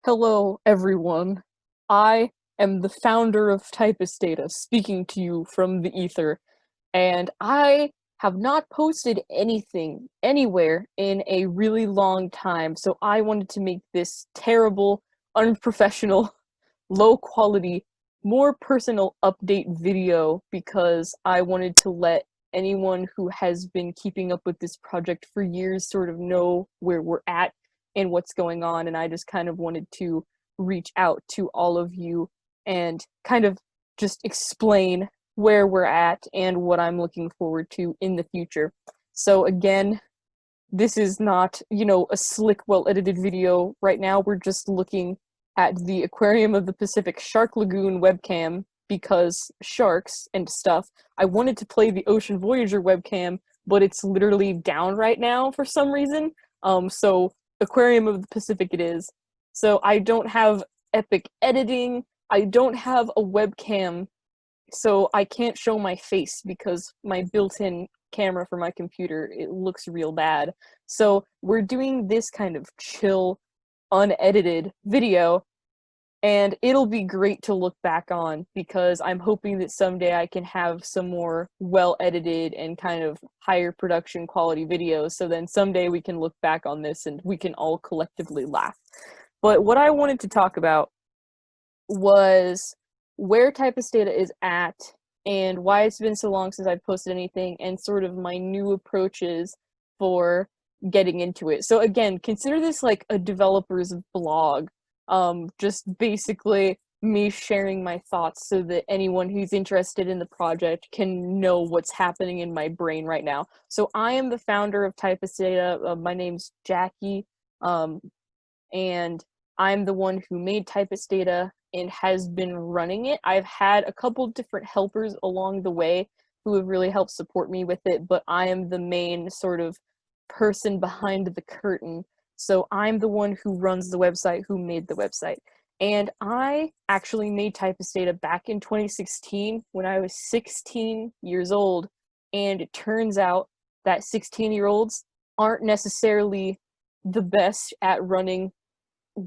Hello, everyone. I am the founder of Typist Data, speaking to you from the ether, and I have not posted anything anywhere in a really long time, so I wanted to make this terrible, unprofessional, low quality, more personal update video because I wanted to let anyone who has been keeping up with this project for years sort of know where we're at and what's going on, and I just kind of wanted to reach out to all of you and kind of just explain where we're at and what I'm looking forward to in the future. So again, this is not, a slick, well-edited video right now. We're just looking at the Aquarium of the Pacific Shark Lagoon webcam because sharks and stuff. I wanted to play the Ocean Voyager webcam, but it's literally down right now for some reason. So Aquarium of the Pacific it is. So I don't have epic editing. I don't have a webcam, so I can't show my face because my built-in camera for my computer, it looks real bad. So we're doing this kind of chill, unedited video, and it'll be great to look back on because I'm hoping that someday I can have some more well-edited and kind of higher production quality videos, so then someday we can look back on this and we can all collectively laugh. But what I wanted to talk about was where Typist Data is at and why it's been so long since I've posted anything and sort of my new approaches for getting into it. So again, consider this like a developer's blog. Just basically me sharing my thoughts so that anyone who's interested in the project can know what's happening in my brain right now. So I am the founder of Typist Data. My name's Jackie, and I'm the one who made Typist Data and has been running it. I've had a couple different helpers along the way who have really helped support me with it, but I am the main sort of person behind the curtain. So I'm the one who runs the website, who made the website. And I actually made Typist Data back in 2016 when I was 16 years old. And it turns out that 16-year-olds aren't necessarily the best at running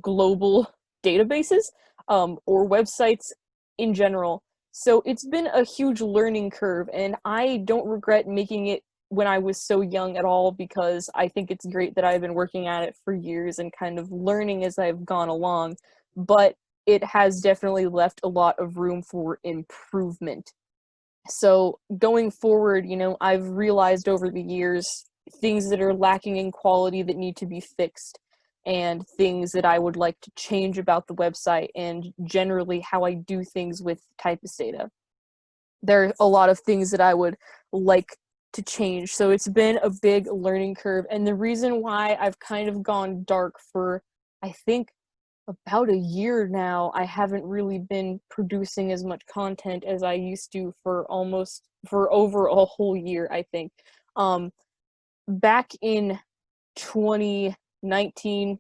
global databases or websites in general. So it's been a huge learning curve, and I don't regret making it when I was so young at all because I think it's great that I've been working at it for years and kind of learning as I've gone along, but it has definitely left a lot of room for improvement. So going forward, I've realized over the years things that are lacking in quality that need to be fixed and things that I would like to change about the website and generally how I do things with Typist Data. There are a lot of things that I would like to change. So it's been a big learning curve. And the reason why I've kind of gone dark for, I think, about a year now, I haven't really been producing as much content as I used to for over a whole year, I think. Back in 2019,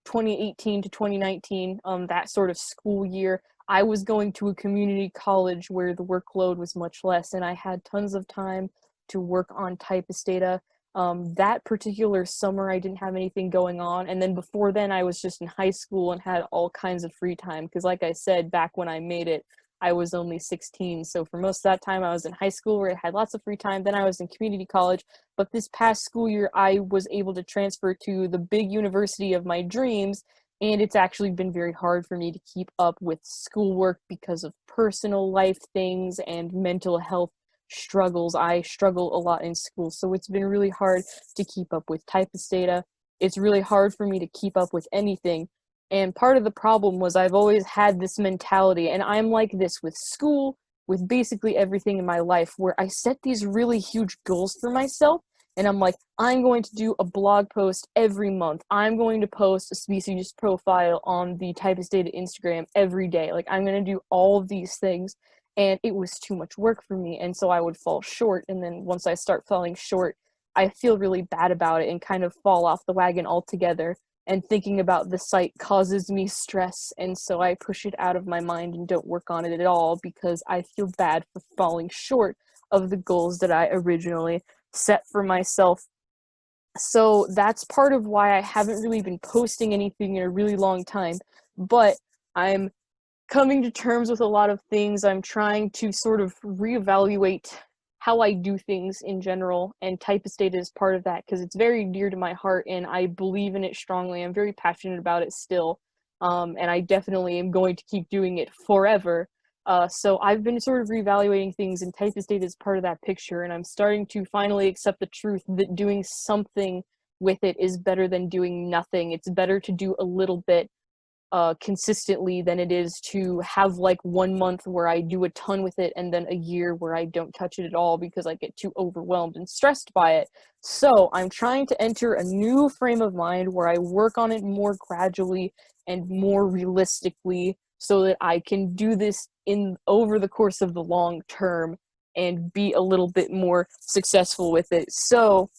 2018 to 2019, that sort of school year, I was going to a community college where the workload was much less and I had tons of time to work on Typist Data. That particular summer, I didn't have anything going on. And then before then, I was just in high school and had all kinds of free time. Because like I said, back when I made it, I was only 16. So for most of that time, I was in high school where I had lots of free time. Then I was in community college. But this past school year, I was able to transfer to the big university of my dreams. And it's actually been very hard for me to keep up with schoolwork because of personal life things and mental health struggles. I struggle a lot in school, so it's been really hard to keep up with Typist Data. It's really hard for me to keep up with anything. And part of the problem was I've always had this mentality, and I'm like this with school, with basically everything in my life, where I set these really huge goals for myself, and I'm like, I'm going to do a blog post every month. I'm going to post a species profile on the Typist Data Instagram every day. Like, I'm going to do all of these things. And it was too much work for me, and so I would fall short, and then once I start falling short, I feel really bad about it and kind of fall off the wagon altogether, and thinking about the site causes me stress, and so I push it out of my mind and don't work on it at all because I feel bad for falling short of the goals that I originally set for myself. So that's part of why I haven't really been posting anything in a really long time. But I'm coming to terms with a lot of things. I'm trying to sort of reevaluate how I do things in general, and typist data is part of that because it's very dear to my heart and I believe in it strongly. I'm very passionate about it still, and I definitely am going to keep doing it forever. So I've been sort of reevaluating things, and typist data is part of that picture, and I'm starting to finally accept the truth that doing something with it is better than doing nothing. It's better to do a little bit consistently than it is to have like 1 month where I do a ton with it and then a year where I don't touch it at all because I get too overwhelmed and stressed by it. So I'm trying to enter a new frame of mind where I work on it more gradually and more realistically so that I can do this in over the course of the long term and be a little bit more successful with it. So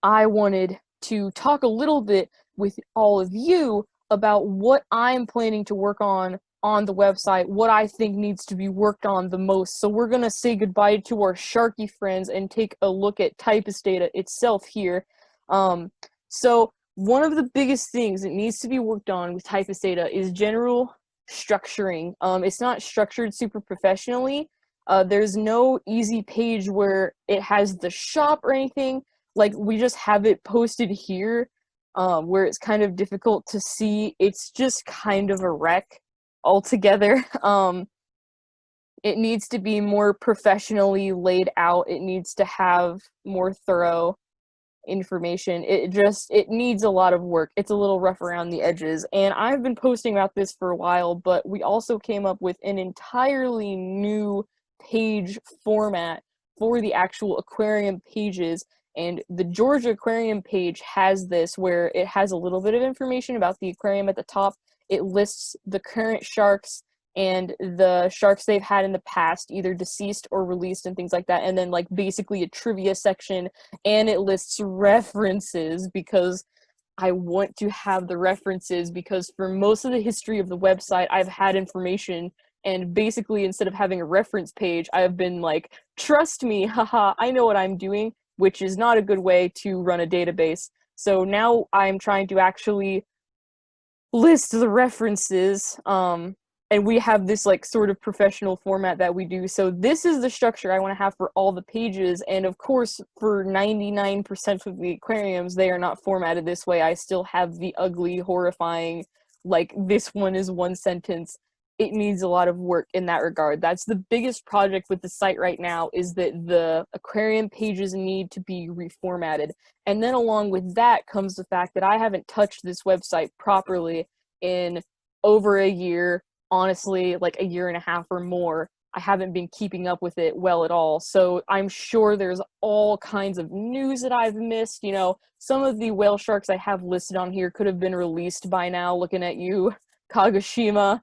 I wanted to talk a little bit with all of you about what I'm planning to work on the website, what I think needs to be worked on the most. So we're going to say goodbye to our Sharky friends and take a look at typist data itself here. Um, so one of the biggest things that needs to be worked on with typist data is general structuring. It's not structured super professionally. There's no easy page where it has the shop or anything. Like, we just have it posted here, where it's kind of difficult to see. It's just kind of a wreck altogether. It needs to be more professionally laid out. It needs to have more thorough information. It needs a lot of work. It's a little rough around the edges. And I've been posting about this for a while, but we also came up with an entirely new page format for the actual aquarium pages. And the Georgia Aquarium page has this, where it has a little bit of information about the aquarium at the top. It lists the current sharks and the sharks they've had in the past, either deceased or released and things like that. And then like basically a trivia section, and it lists references because I want to have the references, because for most of the history of the website, I've had information, and basically instead of having a reference page, I've been like, trust me, haha, I know what I'm doing, which is not a good way to run a database. So now I'm trying to actually list the references, and we have this like sort of professional format that we do. So this is the structure I want to have for all the pages, and of course for 99% of the aquariums they are not formatted this way. I still have the ugly, horrifying, like, this one is one sentence. It needs a lot of work in that regard. That's the biggest project with the site right now, is that the aquarium pages need to be reformatted. And then along with that comes the fact that I haven't touched this website properly in over a year, honestly, like a year and a half or more. I haven't been keeping up with it well at all. So I'm sure there's all kinds of news that I've missed. You know, some of the whale sharks I have listed on here could have been released by now, looking at you, Kagoshima.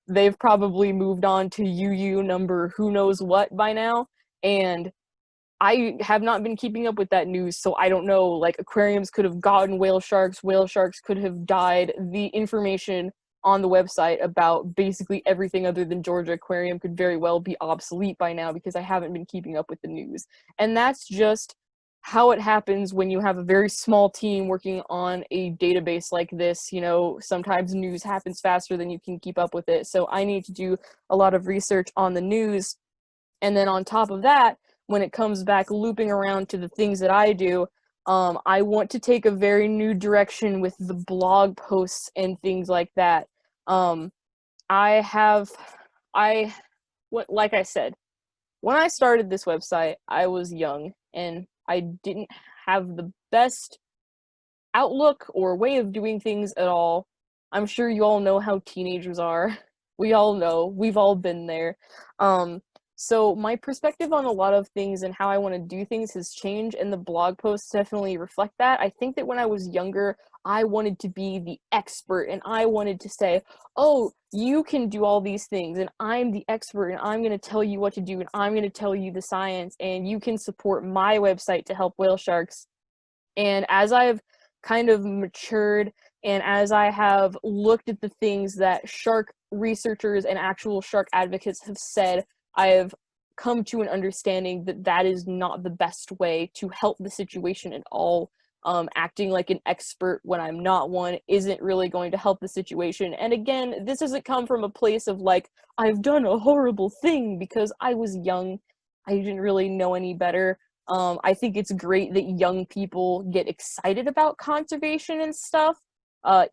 They've probably moved on to UU number who knows what by now. And I have not been keeping up with that news, so I don't know. Like, aquariums could have gotten whale sharks could have died. The information on the website about basically everything other than Georgia Aquarium could very well be obsolete by now because I haven't been keeping up with the news. And that's just how it happens when you have a very small team working on a database like this. You know, sometimes news happens faster than you can keep up with it. So I need to do a lot of research on the news. And then on top of that, when it comes back looping around to the things that I do, I want to take a very new direction with the blog posts and things like that. Um, I have, I, what, like I said, when I started this website, I was young and I didn't have the best outlook or way of doing things at all. I'm sure you all know how teenagers are. We all know. We've all been there. So my perspective on a lot of things and how I want to do things has changed, and the blog posts definitely reflect that. I think that when I was younger, I wanted to be the expert, and I wanted to say, oh, you can do all these things, and I'm the expert, and I'm going to tell you what to do, and I'm going to tell you the science, and you can support my website to help whale sharks. And as I've kind of matured, and as I have looked at the things that shark researchers and actual shark advocates have said, I have come to an understanding that that is not the best way to help the situation at all. Acting like an expert when I'm not one isn't really going to help the situation. And again, this doesn't come from a place of like, I've done a horrible thing because I was young. I didn't really know any better. I think it's great that young people get excited about conservation and stuff,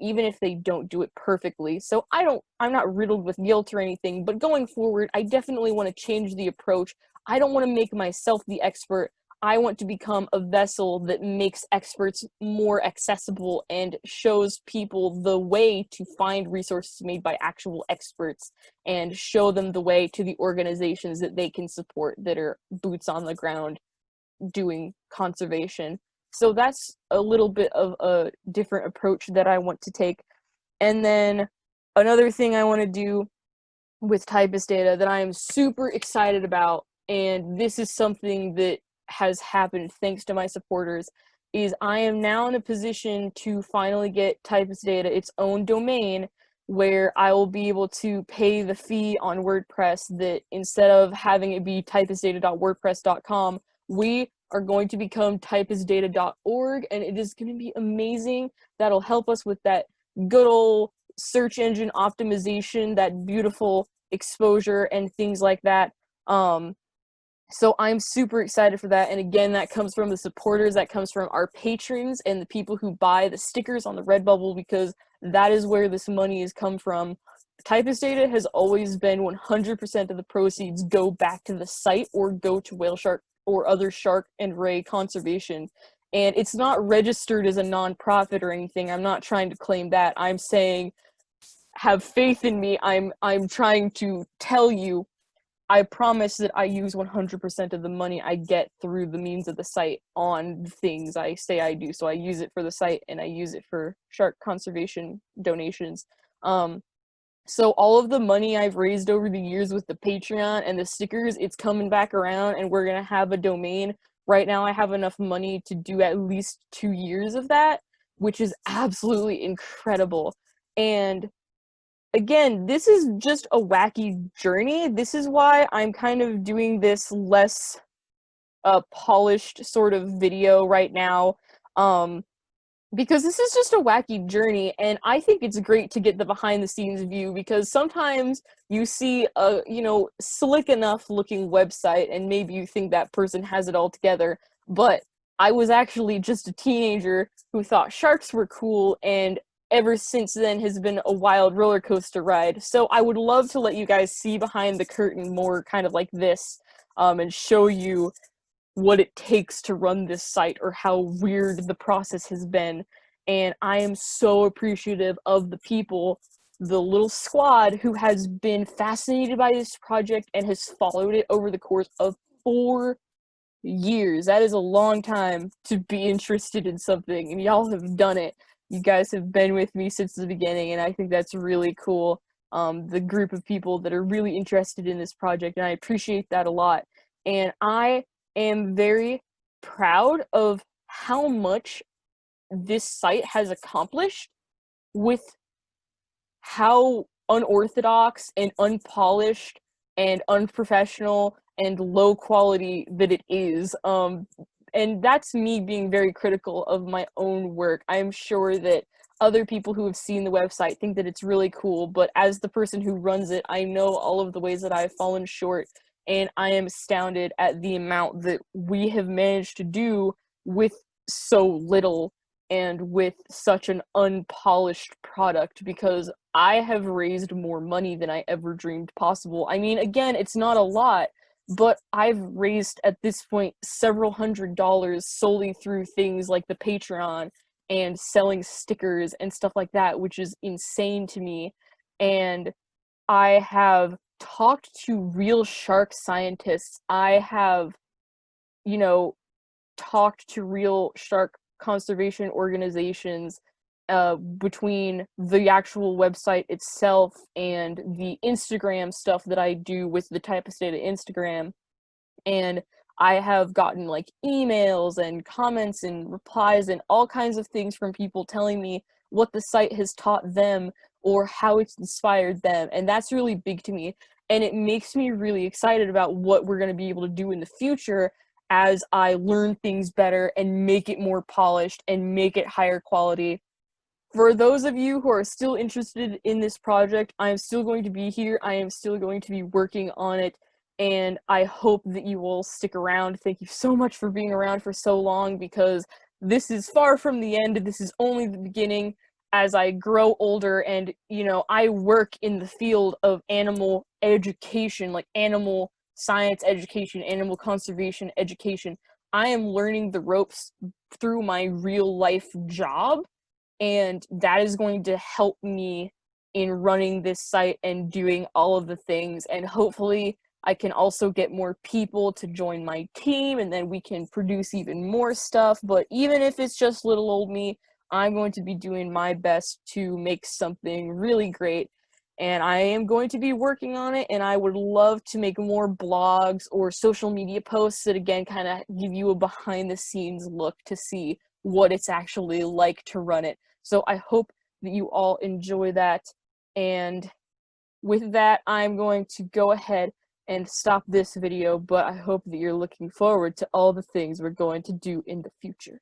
even if they don't do it perfectly. So I'm not riddled with guilt or anything, but going forward, I definitely want to change the approach. I don't want to make myself the expert. I want to become a vessel that makes experts more accessible and shows people the way to find resources made by actual experts and show them the way to the organizations that they can support that are boots on the ground doing conservation. So that's a little bit of a different approach that I want to take. And then another thing I want to do with typist data that I am super excited about, and this is something that has happened thanks to my supporters, is I am now in a position to finally get typist data its own domain where I will be able to pay the fee on WordPress that instead of having it be typistdata.wordpress.com, we are going to become typistdata.org, and it is going to be amazing. That'll help us with that good old search engine optimization, that beautiful exposure and things like that. So I'm super excited for that. And again, that comes from the supporters, that comes from our patrons and the people who buy the stickers on the Redbubble, because that is where this money has come from. Typist data has always been 100% of the proceeds go back to the site or go to whale shark or other shark and ray conservation. And it's not registered as a nonprofit or anything. I'm not trying to claim that. I'm saying, have faith in me. I'm trying to tell you, I promise that I use 100% of the money I get through the means of the site on things I say I do. So I use it for the site and I use it for shark conservation donations. So all of the money I've raised over the years with the Patreon and the stickers, it's coming back around, and we're gonna have a domain. Right now I have enough money to do at least 2 years of that, which is absolutely incredible. And again, this is just a wacky journey. This is why I'm kind of doing this less polished sort of video right now. Because this is just a wacky journey, and I think it's great to get the behind the scenes view, because sometimes you see a, slick enough looking website and maybe you think that person has it all together, but I was actually just a teenager who thought sharks were cool, and ever since then has been a wild roller coaster ride. So I would love to let you guys see behind the curtain more kind of like this, and show you what it takes to run this site or how weird the process has been. And I am so appreciative of the people, the little squad who has been fascinated by this project and has followed it over the course of 4 years. That is a long time to be interested in something, and y'all have done it. You guys have been with me since the beginning, and I think that's really cool. The group of people that are really interested in this project, and I appreciate that a lot. And I am very proud of how much this site has accomplished with how unorthodox and unpolished and unprofessional and low quality that it is. And that's me being very critical of my own work. I'm sure that other people who have seen the website think that it's really cool, but as the person who runs it, I know all of the ways that I've fallen short, and I am astounded at the amount that we have managed to do with so little and with such an unpolished product, because I have raised more money than I ever dreamed possible. I mean, again, it's not a lot, but I've raised at this point several $100s solely through things like the Patreon and selling stickers and stuff like that, which is insane to me. And I have talked to real shark scientists. I have, talked to real shark conservation organizations, between the actual website itself and the Instagram stuff that I do with the Typist Data Instagram. And I have gotten like emails and comments and replies and all kinds of things from people telling me what the site has taught them or how it's inspired them. And that's really big to me. and it makes me really excited about what we're going to be able to do in the future as I learn things better and make it more polished and make it higher quality. For those of you who are still interested in this project, I am still going to be here. I am still going to be working on it, and I hope that you will stick around. Thank you so much for being around for so long, because this is far from the end. This is only the beginning. As I grow older and, I work in the field of animal education, like animal science education, animal conservation education, I am learning the ropes through my real life job, and that is going to help me in running this site and doing all of the things, and hopefully I can also get more people to join my team, and then we can produce even more stuff. But even if it's just little old me, I'm going to be doing my best to make something really great, and I am going to be working on it, and I would love to make more blogs or social media posts that, again, kind of give you a behind the scenes look to see what it's actually like to run it. So I hope that you all enjoy that, and with that, I'm going to go ahead and stop this video, but I hope that you're looking forward to all the things we're going to do in the future.